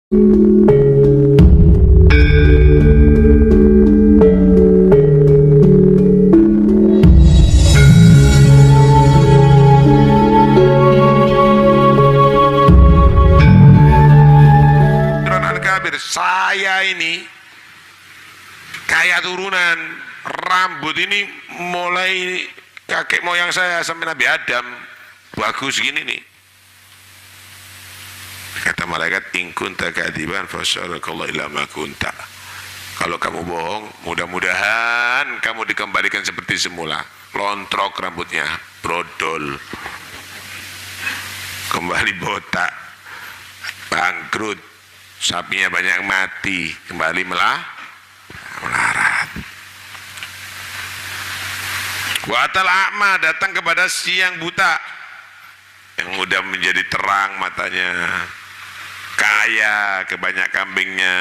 Saya ini kayak turunan rambut ini mulai kakek moyang saya sampai Nabi Adam bagus gini nih. Kata malaikat, in kunta kadiban fasyarakallahu ila ma kunta. Kalau kamu bohong, mudah-mudahan kamu dikembalikan seperti semula. Lontrok rambutnya, brodol, kembali botak, bangkrut, sapinya banyak mati, kembali melarat. Wa'atal a'ma, datang kepada si yang buta, yang udah menjadi terang matanya, kaya, kebanyak kambingnya.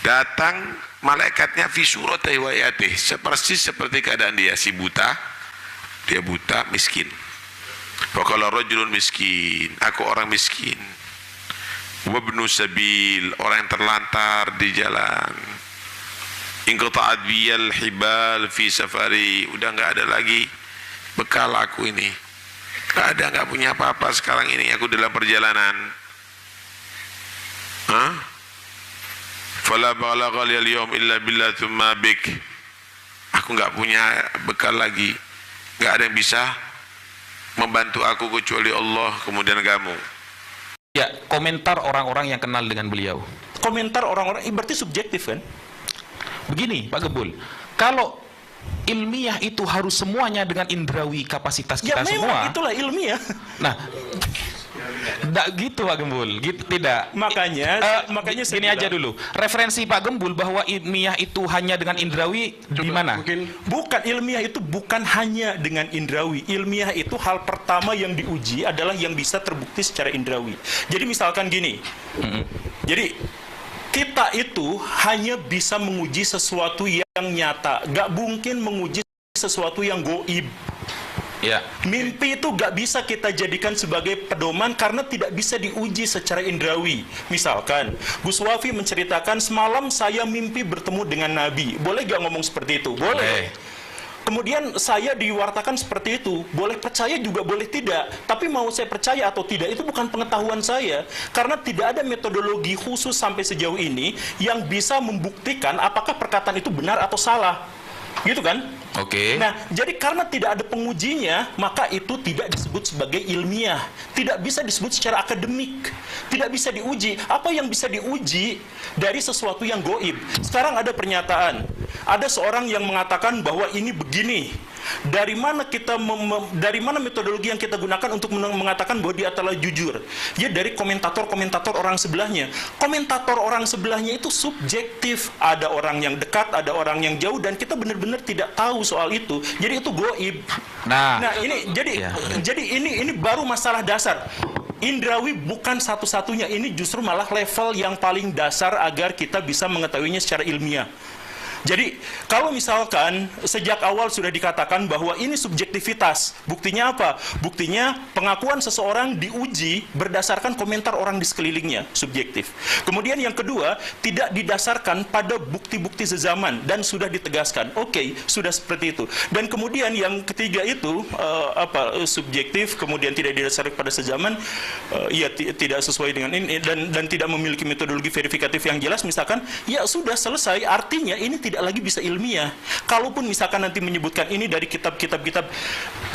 Datang malaikatnya fi surati wayatih, persis seperti keadaan dia, si buta, dia buta, miskin. Faqala rajulun miskin, aku orang miskin. Wabnu sabil, orang yang terlantar di jalan. Inqata'at biyal hibal fi safari, udah nggak ada lagi bekal aku ini, nggak punya apa-apa sekarang ini, aku dalam perjalanan. Fala balagha al-yawm illa billah thumma bik, aku nggak punya bekal lagi, nggak ada yang bisa membantu aku kecuali Allah, kemudian kamu. Ya, komentar orang-orang yang kenal dengan beliau. Komentar orang-orang berarti subjektif kan? Begini, Pak Gembul, kalau ilmiah itu harus semuanya dengan indrawi kapasitas kita ya, semua. Itulah ilmiah. Nah, tidak gitu Pak Gembul, gitu tidak. Makanya Gini aja dulu. Referensi Pak Gembul bahwa ilmiah itu hanya dengan indrawi di mana? Bukan, ilmiah itu bukan hanya dengan indrawi. Ilmiah itu hal pertama yang diuji adalah yang bisa terbukti secara indrawi. Jadi misalkan gini. Jadi kita itu hanya bisa menguji sesuatu yang nyata, gak mungkin menguji sesuatu yang goib. Ya. Mimpi itu gak bisa kita jadikan sebagai pedoman karena tidak bisa diuji secara indrawi. Misalkan Gus Wafi menceritakan, semalam saya mimpi bertemu dengan Nabi. Boleh gak ngomong seperti itu? Boleh. Kemudian saya diwartakan seperti itu, boleh percaya juga boleh tidak. Tapi mau saya percaya atau tidak itu bukan pengetahuan saya, karena tidak ada metodologi khusus sampai sejauh ini yang bisa membuktikan apakah perkataan itu benar atau salah. Gitu kan? Oke. Nah, jadi karena tidak ada pengujinya, maka itu tidak disebut sebagai ilmiah. Tidak bisa disebut secara akademik. Tidak bisa diuji. Apa yang bisa diuji dari sesuatu yang goib? Sekarang ada pernyataan. Ada seorang yang mengatakan bahwa ini begini. Dari mana dari mana metodologi yang kita gunakan untuk mengatakan bahwa dia telah jujur? Ya dari komentator-komentator orang sebelahnya. Komentator orang sebelahnya itu subjektif. Ada orang yang dekat, ada orang yang jauh, dan kita benar-benar tidak tahu soal itu. Jadi itu goib. Nah ini jadi ini baru masalah dasar. Indrawi bukan satu-satunya. Ini justru malah level yang paling dasar agar kita bisa mengetahuinya secara ilmiah. Jadi, kalau misalkan sejak awal sudah dikatakan bahwa ini subjektivitas, buktinya apa? Buktinya pengakuan seseorang diuji berdasarkan komentar orang di sekelilingnya, subjektif. Kemudian yang kedua, tidak didasarkan pada bukti-bukti sezaman dan sudah ditegaskan. Oke, sudah seperti itu. Dan kemudian yang ketiga itu subjektif, kemudian tidak didasarkan pada sezaman, tidak sesuai dengan ini dan tidak memiliki metodologi verifikatif yang jelas, misalkan, ya sudah selesai. Artinya ini tidak lagi bisa ilmiah. Kalaupun misalkan nanti menyebutkan ini dari kitab-kitab,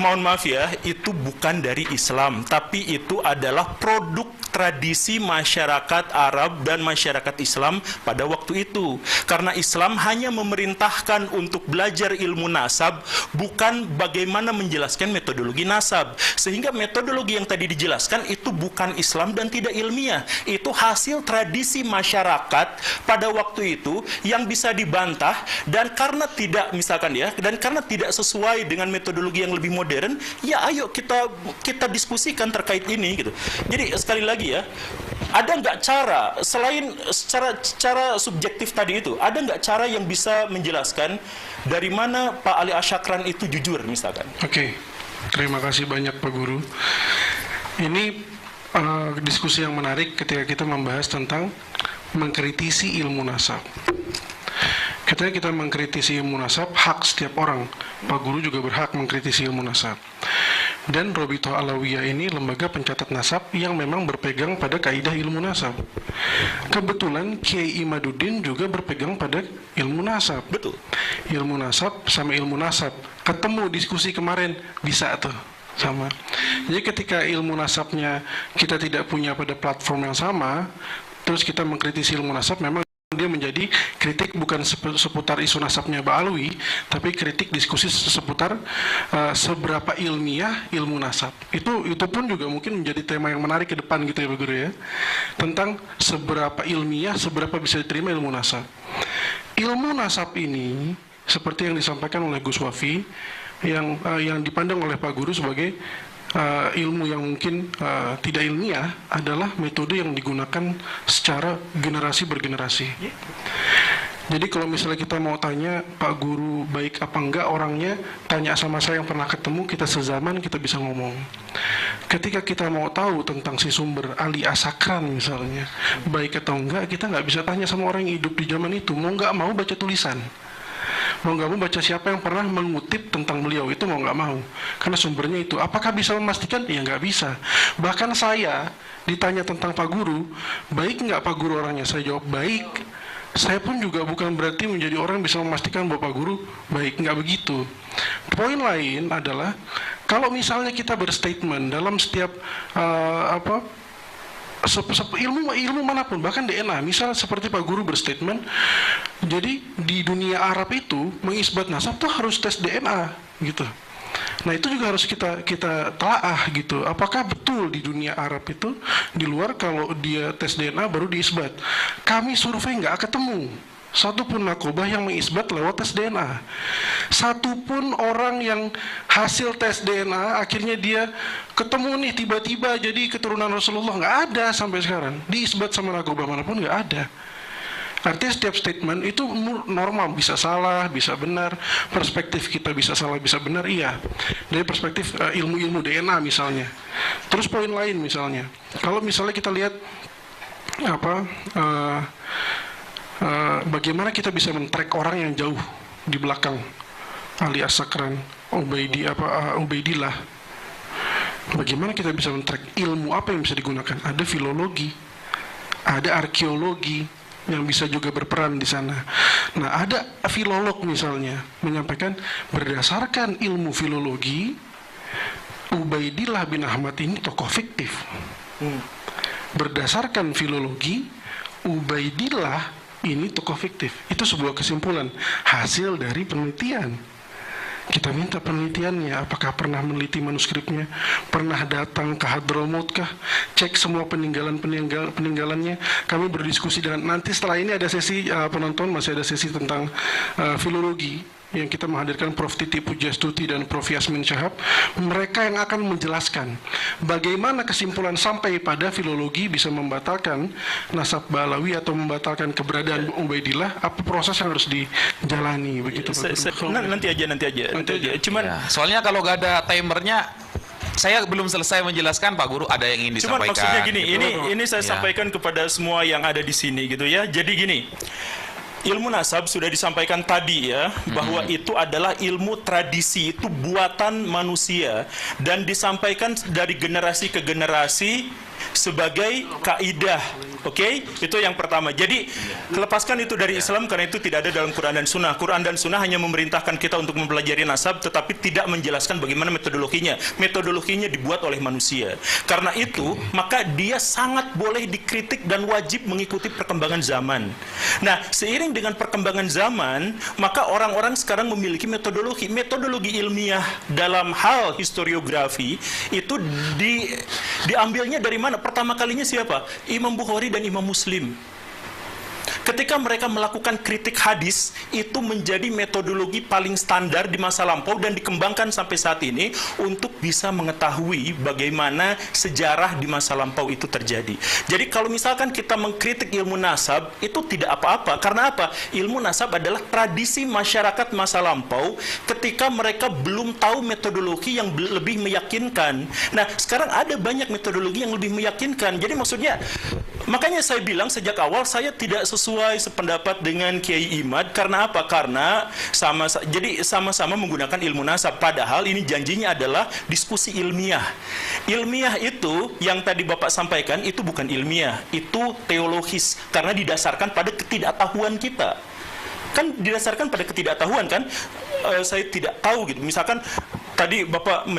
mohon maaf ya, itu bukan dari Islam, tapi itu adalah produk tradisi masyarakat Arab dan masyarakat Islam pada waktu itu. Karena Islam hanya memerintahkan untuk belajar ilmu nasab, bukan bagaimana menjelaskan metodologi nasab. Sehingga metodologi yang tadi dijelaskan itu bukan Islam dan tidak ilmiah. Itu hasil tradisi masyarakat pada waktu itu yang bisa dibantah, dan karena tidak, misalkan ya, dan karena tidak sesuai dengan metodologi yang lebih modern, ya ayo kita diskusikan terkait ini gitu. Jadi sekali lagi ya, ada nggak cara selain secara subjektif tadi itu, ada nggak cara yang bisa menjelaskan dari mana Pak Ali Asyakran itu jujur misalkan? Oke, terima kasih banyak Pak Guru. Ini diskusi yang menarik ketika kita membahas tentang mengkritisi ilmu nasab. Ketika kita mengkritisi ilmu nasab, hak setiap orang. Pak Guru juga berhak mengkritisi ilmu nasab. Dan Robitoh Alawiyah ini lembaga pencatat nasab yang memang berpegang pada kaidah ilmu nasab. Kebetulan Kiai Imaduddin juga berpegang pada ilmu nasab. Betul. Ilmu nasab sama ilmu nasab ketemu diskusi kemarin, bisa tuh sama. Jadi ketika ilmu nasabnya kita tidak punya pada platform yang sama, terus kita mengkritisi ilmu nasab, memang dia menjadi kritik bukan seputar isu nasabnya Ba'alwi, tapi kritik diskusi seputar seberapa ilmiah ilmu nasab. Itu pun juga mungkin menjadi tema yang menarik ke depan gitu ya Pak Guru ya. Tentang seberapa ilmiah, seberapa bisa diterima ilmu nasab. Ilmu nasab ini seperti yang disampaikan oleh Gus Wafi, yang dipandang oleh Pak Guru sebagai ilmu yang mungkin tidak ilmiah adalah metode yang digunakan secara generasi bergenerasi. Jadi kalau misalnya kita mau tanya Pak Guru baik apa enggak orangnya, tanya sama saya yang pernah ketemu, kita sezaman, kita bisa ngomong. Ketika kita mau tahu tentang si sumber Ali Asakran misalnya, baik atau enggak, kita nggak bisa tanya sama orang yang hidup di zaman itu, mau nggak mau baca tulisan. Mau nggak mau baca siapa yang pernah mengutip tentang beliau, itu mau nggak mau, karena sumbernya itu. Apakah bisa memastikan? Ya nggak bisa. Bahkan saya ditanya tentang Pak Guru, baik nggak Pak Guru orangnya? Saya jawab baik. Saya pun juga bukan berarti menjadi orang yang bisa memastikan bahwa Pak Guru baik, nggak begitu. Poin lain adalah kalau misalnya kita berstatement dalam setiap ilmu manapun, bahkan DNA, misal seperti Pak Guru berstatement, jadi di dunia Arab itu mengisbat nasab tuh harus tes DNA gitu. Nah itu juga harus kita telaah gitu. Apakah betul di dunia Arab itu di luar kalau dia tes DNA baru diisbat? Kami survei nggak ketemu satupun nakobah yang mengisbat lewat tes DNA. Satupun orang yang hasil tes DNA akhirnya dia ketemu nih tiba-tiba jadi keturunan Rasulullah, nggak ada sampai sekarang. Diisbat sama nakobah manapun nggak ada. Artinya setiap statement itu normal, bisa salah, bisa benar. Perspektif kita bisa salah, bisa benar, iya. Dari perspektif ilmu-ilmu DNA misalnya. Terus poin lain misalnya, kalau misalnya kita lihat bagaimana kita bisa men-track orang yang jauh di belakang Ali Asakran, Ubaidillah. Bagaimana kita bisa men-track ilmu apa yang bisa digunakan? Ada filologi, ada arkeologi yang bisa juga berperan di sana. Nah, ada filolog misalnya menyampaikan berdasarkan ilmu filologi, Ubaidillah bin Ahmad ini tokoh fiktif. Berdasarkan filologi, Ubaidillah ini tokoh fiktif. Itu sebuah kesimpulan hasil dari penelitian. Kita minta penelitiannya, apakah pernah meneliti manuskripnya, pernah datang ke Hadramaut kah, cek semua peninggalannya. Kami berdiskusi dengan, nanti setelah ini ada sesi penonton, masih ada sesi tentang filologi yang kita menghadirkan Prof. Titi Pujastuti dan Prof. Yasmin Syahab. Mereka yang akan menjelaskan bagaimana kesimpulan sampai pada filologi bisa membatalkan nasab Ba'alawi atau membatalkan keberadaan Ubaidillah, apa proses yang harus dijalani begitu. Nanti aja. Cuman soalnya kalau nggak ada timernya, saya belum selesai menjelaskan Pak Guru, ada yang ingin disampaikan. Cuman maksudnya gini, gitu. ini saya sampaikan kepada semua yang ada di sini gitu ya. Jadi gini, ilmu nasab sudah disampaikan tadi ya, bahwa itu adalah ilmu tradisi, itu buatan manusia dan disampaikan dari generasi ke generasi sebagai kaidah. Oke, itu yang pertama. Jadi lepaskan itu dari Islam karena itu tidak ada dalam Quran dan Sunnah. Quran dan Sunnah hanya memerintahkan kita untuk mempelajari nasab, tetapi tidak menjelaskan bagaimana metodologinya. Metodologinya dibuat oleh manusia. Karena itu, maka dia sangat boleh dikritik dan wajib mengikuti perkembangan zaman. Nah, seiring dengan perkembangan zaman, maka orang-orang sekarang memiliki metodologi. Metodologi ilmiah dalam hal historiografi itu diambilnya dari mana? Pertama kalinya siapa? Imam Bukhari dan Imam Muslim. Ketika mereka melakukan kritik hadis, itu menjadi metodologi paling standar di masa lampau dan dikembangkan sampai saat ini untuk bisa mengetahui bagaimana sejarah di masa lampau itu terjadi. Jadi kalau misalkan kita mengkritik ilmu nasab, itu tidak apa-apa. Karena apa? Ilmu nasab adalah tradisi masyarakat masa lampau ketika mereka belum tahu metodologi yang lebih meyakinkan. Nah, sekarang ada banyak metodologi yang lebih meyakinkan. Jadi maksudnya, makanya saya bilang sejak awal saya tidak sesuai sependapat dengan Kiai Imad. Karena apa? Karena sama-sama menggunakan ilmu nasab. Padahal ini janjinya adalah diskusi ilmiah. Ilmiah itu yang tadi Bapak sampaikan itu bukan ilmiah, itu teologis karena didasarkan pada ketidaktahuan kita. Kan didasarkan pada ketidaktahuan kan? Saya tidak tahu gitu. Misalkan tadi Bapak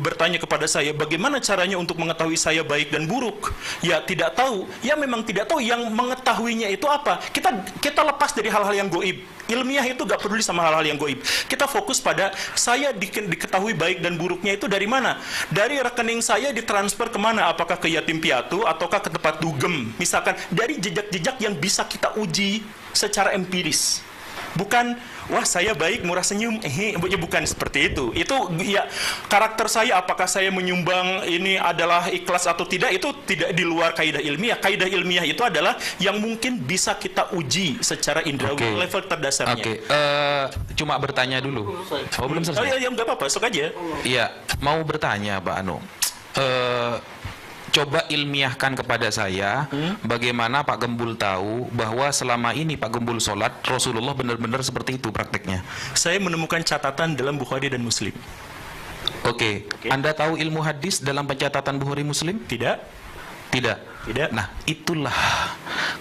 bertanya kepada saya, bagaimana caranya untuk mengetahui saya baik dan buruk? Ya tidak tahu. Ya memang tidak tahu. Yang mengetahuinya itu apa? Kita lepas dari hal-hal yang goib. Ilmiah itu gak peduli sama hal-hal yang goib. Kita fokus pada saya diketahui baik dan buruknya itu dari mana? Dari rekening saya ditransfer kemana? Apakah ke yatim piatu ataukah ke tempat dugem? Misalkan dari jejak-jejak yang bisa kita uji secara empiris. Bukan, wah saya baik, murah senyum, bukan seperti itu. Itu ya karakter saya, apakah saya menyumbang ini adalah ikhlas atau tidak, itu tidak di luar kaidah ilmiah. Kaidah ilmiah itu adalah yang mungkin bisa kita uji secara indrawi, level terdasarnya. Cuma bertanya dulu. Oh, belum selesai. Oh ya, nggak apa-apa, sok aja. Iya, mau bertanya Pak Anu. Coba ilmiahkan kepada saya bagaimana Pak Gembul tahu bahwa selama ini Pak Gembul sholat Rasulullah benar-benar seperti itu prakteknya. Saya menemukan catatan dalam Bukhari dan Muslim. Oke. Anda tahu ilmu hadis dalam pencatatan Bukhari Muslim? Tidak. Tidak. Tidak. Nah, itulah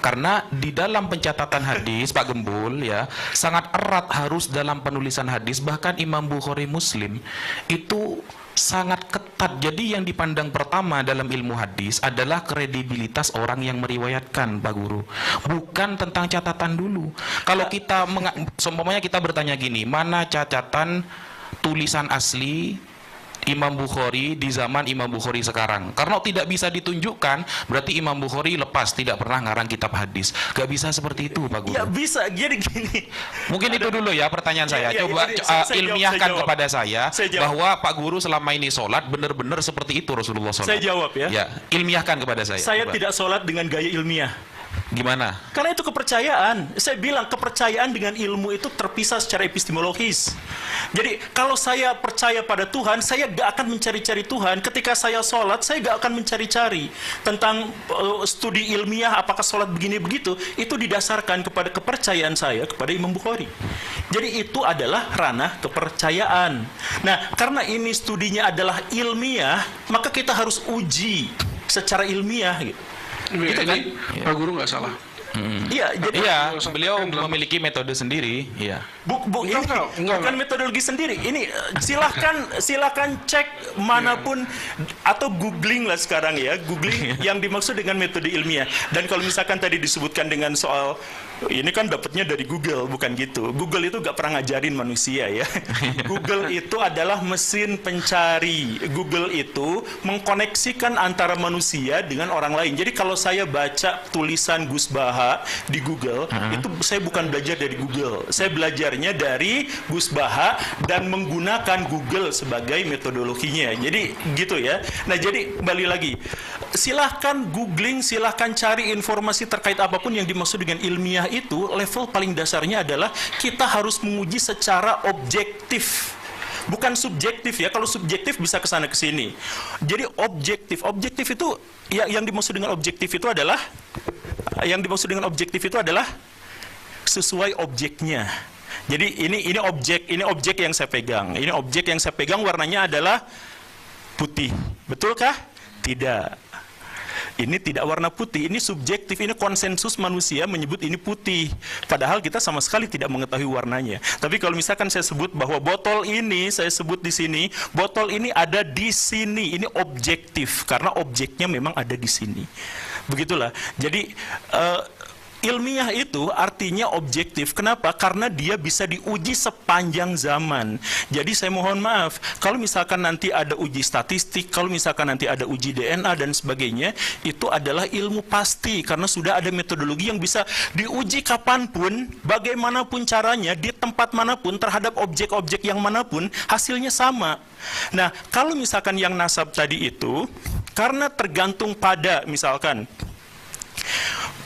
karena di dalam pencatatan hadis Pak Gembul ya sangat erat harus dalam penulisan hadis, bahkan Imam Bukhari Muslim itu sangat ketat. Jadi yang dipandang pertama dalam ilmu hadis adalah kredibilitas orang yang meriwayatkan, Pak Guru. Bukan tentang catatan dulu. Kalau kita seumpamanya kita bertanya gini, mana catatan tulisan asli Imam Bukhari di zaman Imam Bukhari sekarang? Karena tidak bisa ditunjukkan, berarti Imam Bukhari lepas, tidak pernah ngarang kitab hadis. Gak bisa seperti itu, Pak Guru. Ya bisa, jadi gini. Mungkin itu dulu ya pertanyaan saya. Coba ilmiahkan kepada saya bahwa Pak Guru selama ini sholat benar-benar seperti itu Rasulullah SAW. Saya jawab ya. Ya, ilmiahkan kepada saya. Saya coba. tidak sholat dengan gaya ilmiah. Gimana? Karena itu kepercayaan. Saya bilang kepercayaan dengan ilmu itu terpisah secara epistemologis. Jadi kalau saya percaya pada Tuhan, saya gak akan mencari-cari Tuhan. Ketika saya sholat, saya gak akan mencari-cari tentang studi ilmiah apakah sholat begini begitu. Itu didasarkan kepada kepercayaan saya kepada Imam Bukhari. Jadi itu adalah ranah kepercayaan. Nah, karena ini studinya adalah ilmiah, maka kita harus uji secara ilmiah gitu. Gitu kan? Pak Guru nggak salah. Iya, jadi beliau memiliki metode sendiri. Iya. Bukan metodologi sendiri. Ini silahkan cek manapun atau googling lah sekarang ya, googling yang dimaksud dengan metode ilmiah. Dan kalau misalkan tadi disebutkan dengan soal ini kan dapatnya dari Google, bukan gitu. Google itu gak pernah ngajarin manusia ya. Google itu adalah mesin pencari. Google itu mengkoneksikan antara manusia dengan orang lain. Jadi kalau saya baca tulisan Gus Baha di Google, itu saya bukan belajar dari Google. Saya belajarnya dari Gus Baha dan menggunakan Google sebagai metodologinya. Jadi gitu ya. Nah jadi kembali lagi, silahkan googling, silahkan cari informasi terkait apapun yang dimaksud dengan ilmiah. Itu level paling dasarnya adalah kita harus menguji secara objektif, bukan subjektif ya. Kalau subjektif bisa kesana kesini. Jadi objektif itu ya, yang dimaksud dengan objektif itu adalah sesuai objeknya. Jadi ini objek yang saya pegang. Ini objek yang saya pegang warnanya adalah putih. Betulkah? Tidak. Ini tidak warna putih, ini subjektif, ini konsensus manusia menyebut ini putih. Padahal kita sama sekali tidak mengetahui warnanya. Tapi kalau misalkan saya sebut bahwa botol ini, saya sebut di sini, botol ini ada di sini, ini objektif karena objeknya memang ada di sini. Begitulah. Jadi ilmiah itu artinya objektif. Kenapa? Karena dia bisa diuji sepanjang zaman. Jadi saya mohon maaf, kalau misalkan nanti ada uji statistik, kalau misalkan nanti ada uji DNA dan sebagainya, itu adalah ilmu pasti, karena sudah ada metodologi yang bisa diuji kapanpun, bagaimanapun caranya, di tempat manapun, terhadap objek-objek yang manapun, hasilnya sama. Nah, kalau misalkan yang nasab tadi itu, karena tergantung pada misalkan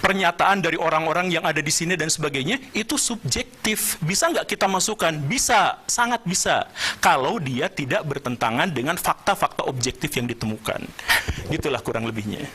pernyataan dari orang-orang yang ada di sini dan sebagainya, itu subjektif. Bisa nggak kita masukkan? Bisa, sangat bisa. Kalau dia tidak bertentangan dengan fakta-fakta objektif yang ditemukan. Gitulah kurang lebihnya.